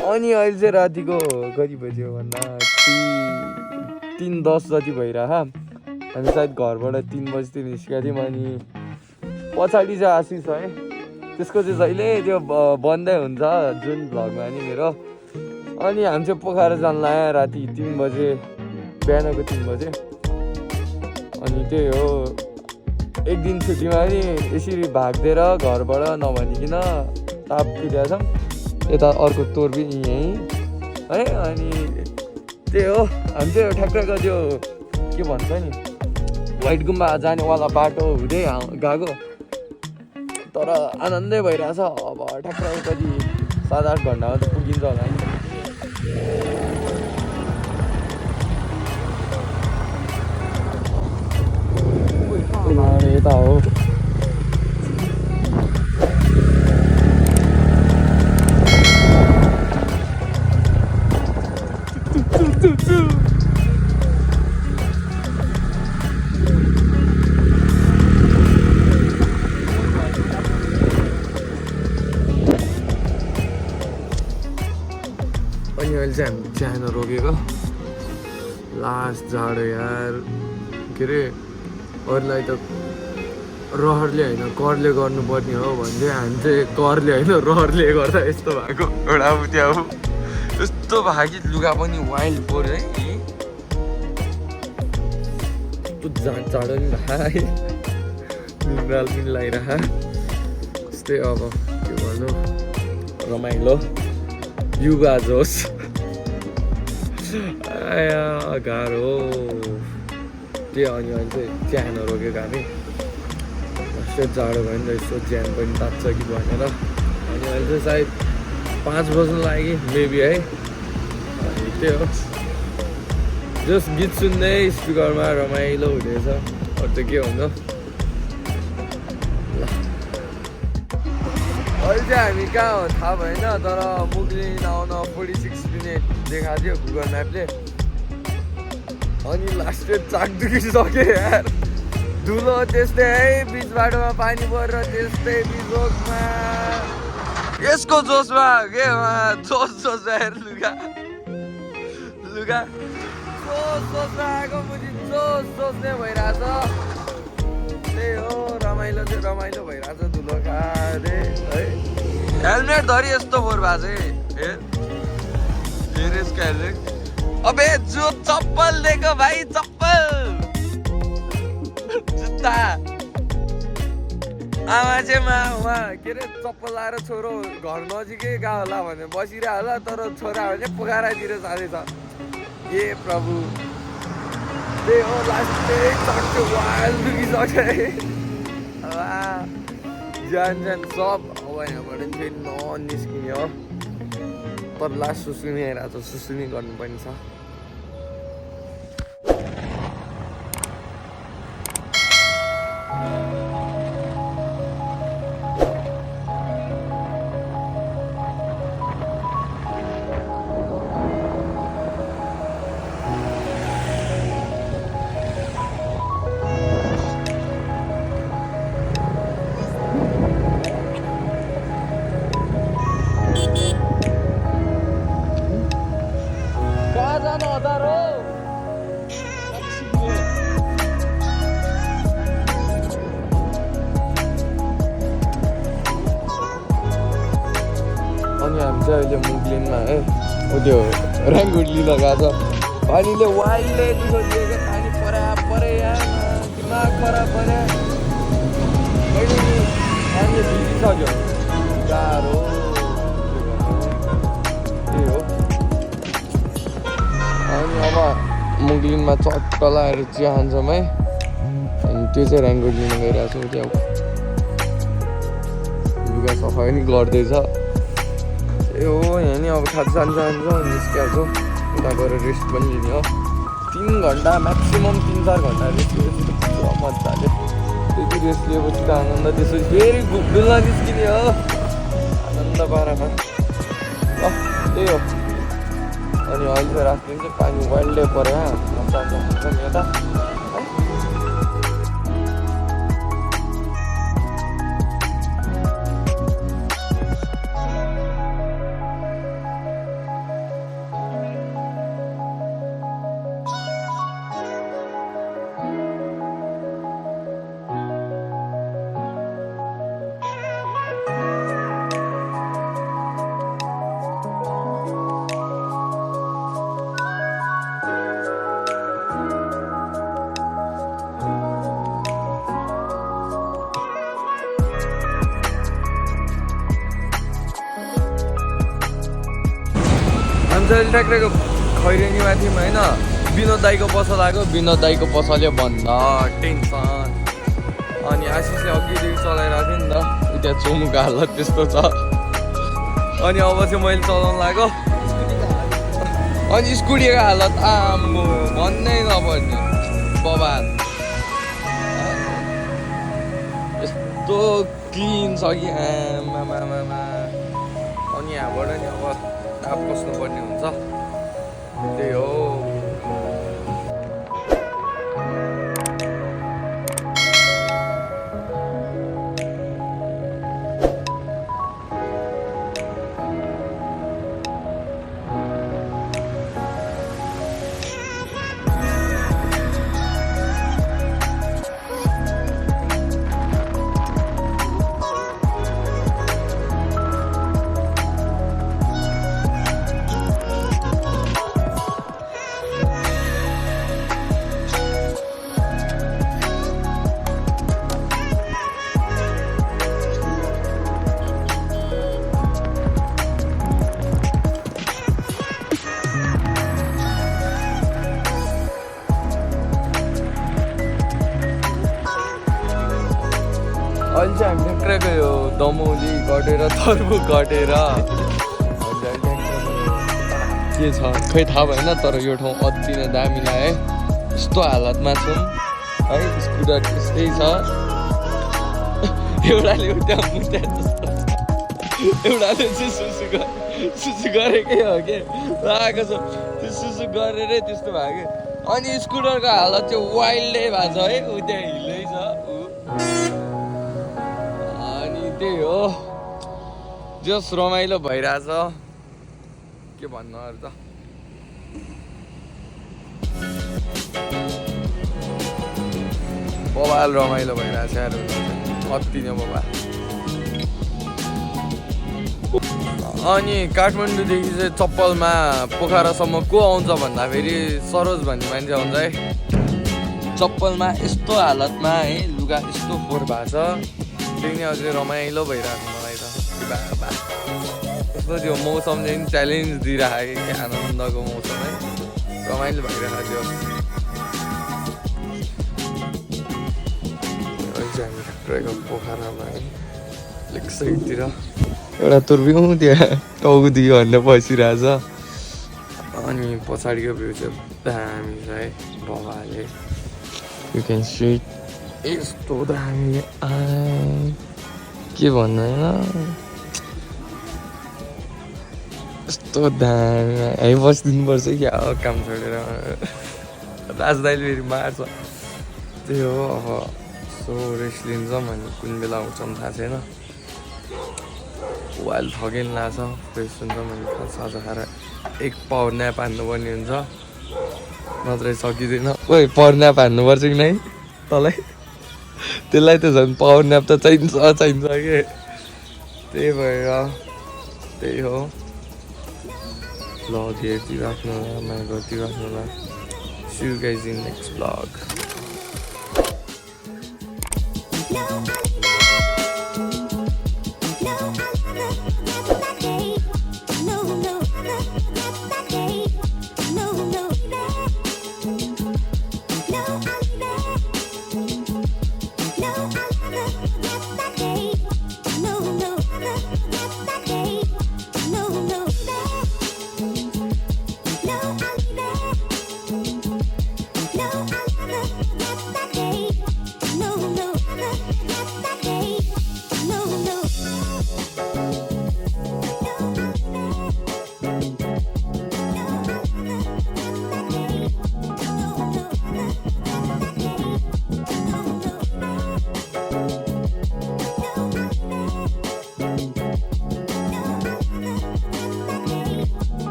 अनि अहिले चाहिँ रातिको कति बज्यो भन्दा 3:10 जति भइरह। हामी सायद घरबाट 3 बजीतिर निस्केको थियौँ। अनि पछाडि चाहिँ आशिष है, त्यसको चाहिँ जहिले त्यो बन्दै हुन्छ जुन भ्लगमा नि मेरो। अनि हामी चाहिँ पोखरा जान लाग्यो राति 3 बजे, बिहानको 3 बजे। अनि त्यही हो, एक दिन छुट्टीमा नि यसरी भाग्दै घरबाट नभनिकन ताप फिरेछौँ। यता अर्को तोर पनि यहीँ है। अनि त्यही हो, हामी चाहिँ ठ्याक्कको त्यो के भन्छ नि व्हाइट गुम्बा जानेवाला बाटो हुँदै गएको, तर आनन्दै भइरहेछ। अब ठ्याक्कै कति 7-8 घन्टामा त पुगिन्छ होला नि। यता हो अनि अहिले चाहिँ हामी च्यानो रोकेको लास्ट जाडो यार। के अरे अरूलाई त रहरले होइन करले गर्नुपर्ने हो भन्थ्यो, हामी चाहिँ करले होइन रहरले गर्दा यस्तो भएको। एउटा उठ्या हो यस्तो भयो कि लुगा पनि वाइल्ड पऱ्यो है। जाडो नि भाइ, निन्द्राल पनि लगाइरह। त्यस्तै अब के भन्नु, रमाइलो युवा जोस् आया गाह्रो त्यो। अनि अहिले चाहिँ च्यानो रोकेको हामी, यस्तो जाडो भयो नि त, यस्तो ज्यान पनि तात्छ कि भनेर। अनि अहिले चाहिँ सायद 5 बज्नु लाग्यो मेबी है। अनि त्यही हो, जस्ट गीत सुन्दै स्पिकरमा रमाइलो हुँदैछ। अरू चाहिँ के भन्नु। अहिले चाहिँ हामी कहाँ हो थाहा भएन, तर मुगलिन आउन 46 मिनट देखाएको थियो गुगल म्यापले। अनि लास्टमा चाक दुखिसक्यो यार। धुलो त्यस्तै है, बिच बाटोमा पानी परेर त्यस्तै बिजोगमा यसको जोसमा के जोस यार। लुगा जोसमा आएको मुझी जोस नै भइरहेछ। त्यही हो, रमाइलो चाहिँ रमाइलो भइरहेछ धुलो खाँदै है। हेलमेट धरि यस्तो फोहोर भएको चाहिँ यसको हेलमेट। अबे जो चप्पल दिएको भाइ, चप्पल जुत्ता आमा चाहिँ उहाँ के अरे चप्पल लाएर छोरो घर नजिकै गएको होला भने बसिरह होला, तर छोरा भने पोखरातिर जाँदैछ। ए प्रभु, त्यही हो लास्टै चक्यो वाइल्ड दुखिसक्यो ज्यान सब। अब यहाँबाट फेरि ननिस्किने हो, तर लास्ट सुसुमी आइरहेको छ, सुसुमी गर्नुपर्ने छ। अनि हामी चाहिँ अहिले मुगलिनमा है त्यो ऱ्याङ्गुडली लगाएको छ। पानीले वाइल्डले दुःख दिएको, पानी परे यहाँ दिमाग खराब पऱ्यो। पानी भिजिसक्यो, गाह्रो त्यही हो। अनि अब मुगलिनमा चट्ट लगाएर चिया खान्छौँ है। अनि त्यो चाहिँ ऱ्याङ्गुडलीमा गइरहेको छु। त्यहाँ लुगा सफा पनि गर्दैछ। ए हो, यहाँ नि अब जान्छ निस्किहाल्छौँ। उता गएर रेस्ट पनि लिने हो। 3 घन्टा म्याक्सिमम् 3-4 घन्टा रेस्ट लिएपछि त पुरा मजाले। त्यति रेस्ट लिएपछि त आनन्द, त्यसपछि फेरि डुल्न निस्किने हो आनन्द पारामा। त्यही हो। अनि अहिले चाहिँ राख्ने चाहिँ पानी वाइल्डै पऱ्यो मजा यता चाहिँ ट्याक्रेको खैरेनीमा थियौँ होइन विनोद दाईको पसल आएको विनोद दाईको पसलले बन्द टेन्सन अनि आशिषले अघिदेखि चलाइरहेको थियो नि त त्यहाँ चोमुको हालत त्यस्तो छ अनि अब चाहिँ मैले चलाउनु लाग्यो अनि स्कुटीको हालत आम्बो भन्नै नपर्ने बबाल यस्तो क्लिन छ कि आमामा अनि यहाँबाट नि अब ताप बस्नुपर्ने हुन्छ त्यही हो अहिले चाहिँ हामी ट्याक्रेको यो दमौली कटेर तर्बु कटेर के छ खै थाहा भएन तर यो ठाउँ अति नै दामी लाग्यो यस्तो हालतमा छौँ है स्कुटर त्यस्तै छ एउटाले त्यहाँ मुत्या जस्तो एउटाले चाहिँ सुसु गरेकै हो कि लागेको छ त्यो सुसु गरेरै त्यस्तो भयो कि अनि स्कुटरको हालत चाहिँ वाइल्डै भएको छ है ऊ त्यहाँ हिलै छ त्यही हो जस रमाइलो भइरहेछ के भन्नु अरू त बबाल रमाइलो भइरहेछ यार अति नै बबाल अनि काठमाडौँदेखि चाहिँ चप्पलमा पोखरासम्म को आउँछ भन्दाखेरि सरोज भन्ने मान्छे आउँछ है चप्पलमा यस्तो हालतमा है लुगा यस्तो फोहोर भएको छ त्यही नै अझै रमाइलो भइरहेको मलाई त यस्तो त्यो मौसमले पनि च्यालेन्ज दिइरहेको कि आनन्दको मौसम है रमाइलो भइरहेको थियो हामी ठ्याक्कैको पोखरामा है लेक साइडतिर एउटा तुर्बिउँ त्यहाँ टाउको दियो भनेर बसिरहेछ अनि पछाडिको भ्यू चाहिँ दामी छ है बबाले यु क्यान सी यस्तो दामी के भन्नु होइन यस्तो दामी है बसिदिनुपर्छ क्या हो काम छोडेर राजदाइले फेरि मार्छ त्यही हो अब यसो रेस्ट लिन्छौँ अनि कुन बेला आउँछौँ थाहा छैन वाइल थकेन लाग्छ फ्रेस हुन्छौँ अनि साझा खाएर एक पावर न्याप हान्नुपर्ने हुन्छ नत्रै सकिँदैन ओइ पावर न्याप हान्नुपर्छ कि नै तँलाई त्यसलाई त झन् पावर न्याप त चाहिन्छ कि त्यही भएर त्यही हो भ्लग हेरिदिइराख्नु होला माया गरिदिइराख्नु होला see you guys in next vlog